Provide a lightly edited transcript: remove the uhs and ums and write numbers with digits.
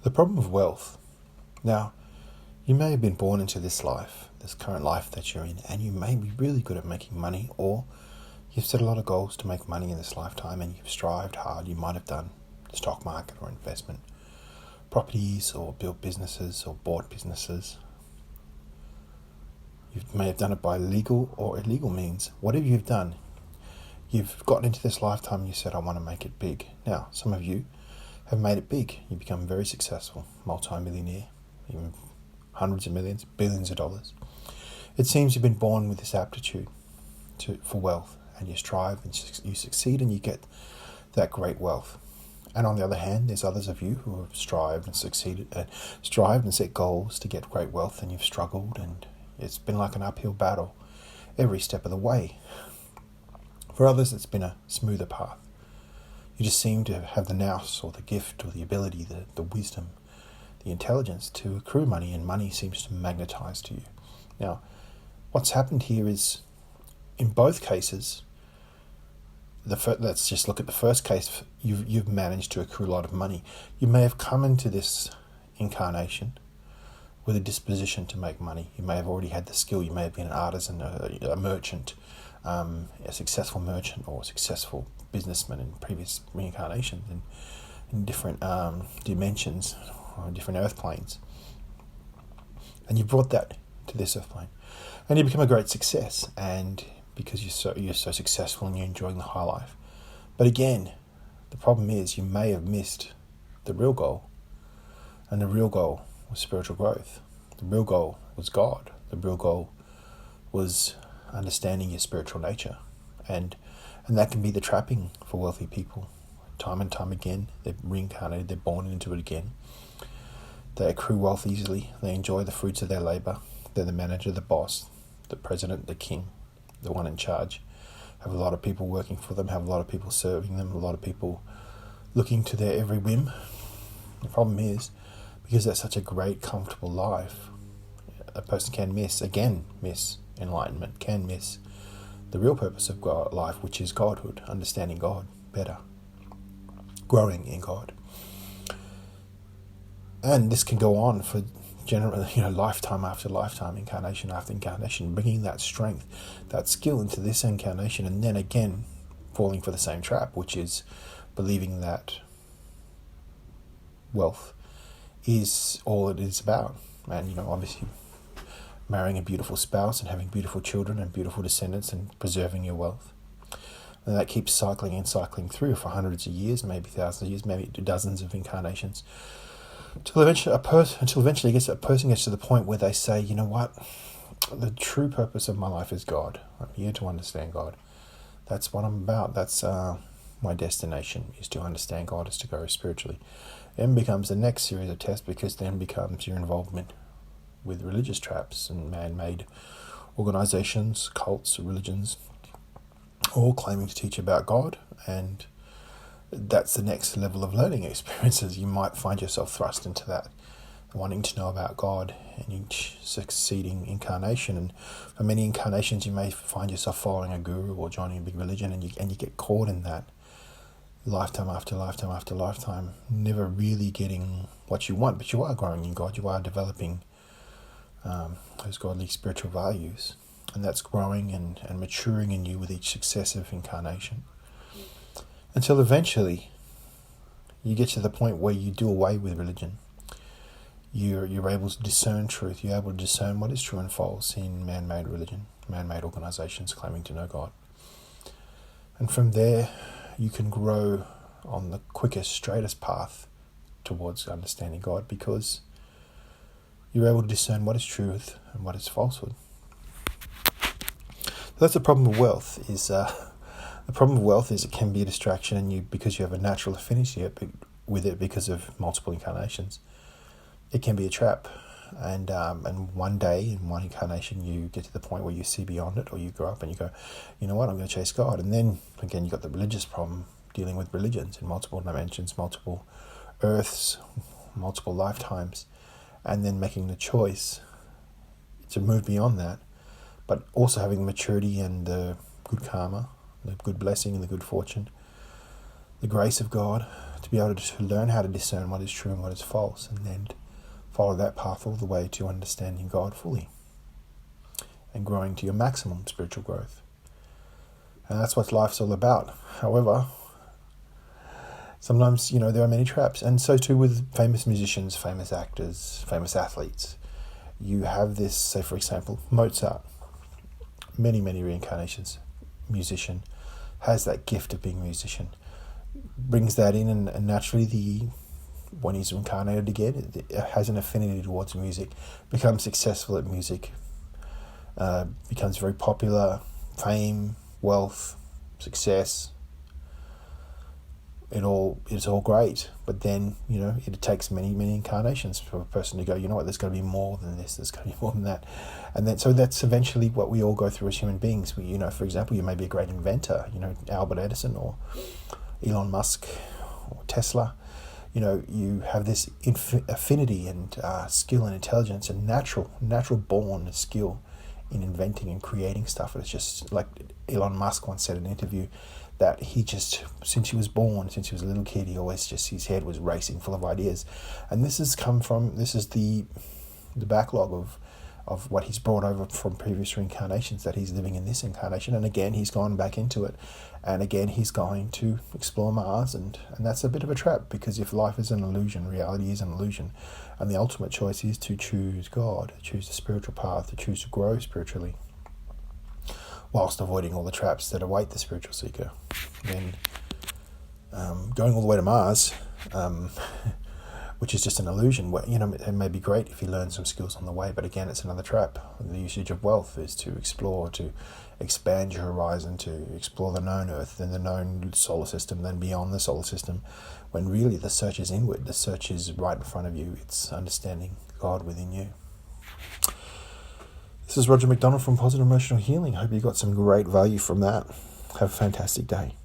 The problem of wealth. Now, you may have been born into this life, this current life that you're in, and you may be really good at making money, or you've set a lot of goals to make money in this lifetime and you've strived hard. You might have done the stock market or investment, properties, or built businesses or bought businesses. You may have done it by legal or illegal means. Whatever you've done, you've gotten into this lifetime and you said, I want to make it big. Now, some of you have made it big. You become very successful, multi-millionaire, even hundreds of millions, billions of dollars. It seems you've been born with this aptitude for wealth, and you strive and you succeed and you get that great wealth. And on the other hand, there's others of you who have strived and succeeded and strived and set goals to get great wealth, and you've struggled, and it's been like an uphill battle every step of the way. For others, it's been a smoother path. You just seem to have the nous or the gift or the ability, the wisdom, the intelligence to accrue money, and money seems to magnetize to you. Now, what's happened here is, in both cases, let's just look at the first case. You've managed to accrue a lot of money. You may have come into this incarnation with a disposition to make money. You may have already had the skill. You may have been an artisan, a merchant, a successful merchant or a successful businessman in previous reincarnations in different dimensions or different earth planes. And you brought that to this earth plane. And you become a great success, and because you're so successful and you're enjoying the high life. But again, the problem is you may have missed the real goal. And the real goal was spiritual growth. The real goal was God. The real goal was understanding your spiritual nature. And that can be the trapping for wealthy people. Time and time again, they're reincarnated, they're born into it again. They accrue wealth easily. They enjoy the fruits of their labor. They're the manager, the boss, the president, the king, the one in charge. Have a lot of people working for them, have a lot of people serving them, a lot of people looking to their every whim. The problem is, because that's such a great, comfortable life, a person can miss enlightenment, can miss the real purpose of life, which is Godhood, understanding God better, growing in God. And this can go on for generally, lifetime after lifetime, incarnation after incarnation, bringing that strength, that skill into this incarnation, and then again falling for the same trap, which is believing that wealth is all it is about. And obviously marrying a beautiful spouse and having beautiful children and beautiful descendants and preserving your wealth. And that keeps cycling and cycling through for hundreds of years, maybe thousands of years, maybe dozens of incarnations, until eventually a person gets to the point where they say, you know what, the true purpose of my life is God. I'm here to understand God. That's what I'm about. That's my destination, is to understand God, is to grow spiritually. Then becomes the next series of tests, because then becomes your involvement with religious traps and man-made organizations, cults, religions, all claiming to teach about God. And that's the next level of learning experiences. You might find yourself thrust into that, wanting to know about God in each succeeding incarnation. And for many incarnations, you may find yourself following a guru or joining a big religion, and you get caught in that lifetime after lifetime after lifetime, never really getting what you want. But you are growing in God. You are developing those godly spiritual values, and that's growing and maturing in you with each successive incarnation, until eventually you get to the point where you do away with religion. You're able to discern truth. You're able to discern what is true and false in man-made religion, man-made organizations claiming to know God. And from there, you can grow on the quickest, straightest path towards understanding God, because you're able to discern what is truth and what is falsehood. That's the problem of wealth. The problem of wealth is it can be a distraction, and because you have a natural affinity with it because of multiple incarnations, it can be a trap. And one day in one incarnation, you get to the point where you see beyond it, or you grow up and you go, you know what, I'm going to chase God. And then again, you've got the religious problem, dealing with religions in multiple dimensions, multiple earths, multiple lifetimes, and then making the choice to move beyond that, but also having the maturity and the good karma, the good blessing and the good fortune, the grace of God to be able to learn how to discern what is true and what is false, and then follow that path all the way to understanding God fully and growing to your maximum spiritual growth. And that's what life's all about. However, sometimes, there are many traps, and so too with famous musicians, famous actors, famous athletes. You have this, say for example, Mozart, many reincarnations, musician, has that gift of being a musician, brings that in, and naturally when he's reincarnated again, it has an affinity towards music, becomes successful at music, becomes very popular, fame, wealth, success. It's all great, but then it takes many incarnations for a person to go, there's got to be more than this, there's got to be more than that, and then so that's eventually what we all go through as human beings. For example, you may be a great inventor, Albert Edison or Elon Musk or Tesla. You have this affinity and skill and intelligence and natural born skill in inventing and creating stuff. And it's just like Elon Musk once said in an interview that he just, since he was a little kid, he always just, his head was racing full of ideas. And this is the backlog of what he's brought over from previous reincarnations that he's living in this incarnation. And again, he's gone back into it. And again, he's going to explore Mars. And that's a bit of a trap, because if life is an illusion, reality is an illusion. And the ultimate choice is to choose God, to choose the spiritual path, to choose to grow spiritually, whilst avoiding all the traps that await the spiritual seeker. Then going all the way to Mars, which is just an illusion. It may be great if you learn some skills on the way, but again, it's another trap. The usage of wealth is to explore, to expand your horizon, to explore the known Earth, then the known solar system, then beyond the solar system, when really the search is inward. The search is right in front of you. It's understanding God within you. This is Roger McDonald from Positive Emotional Healing. I hope you got some great value from that. Have a fantastic day.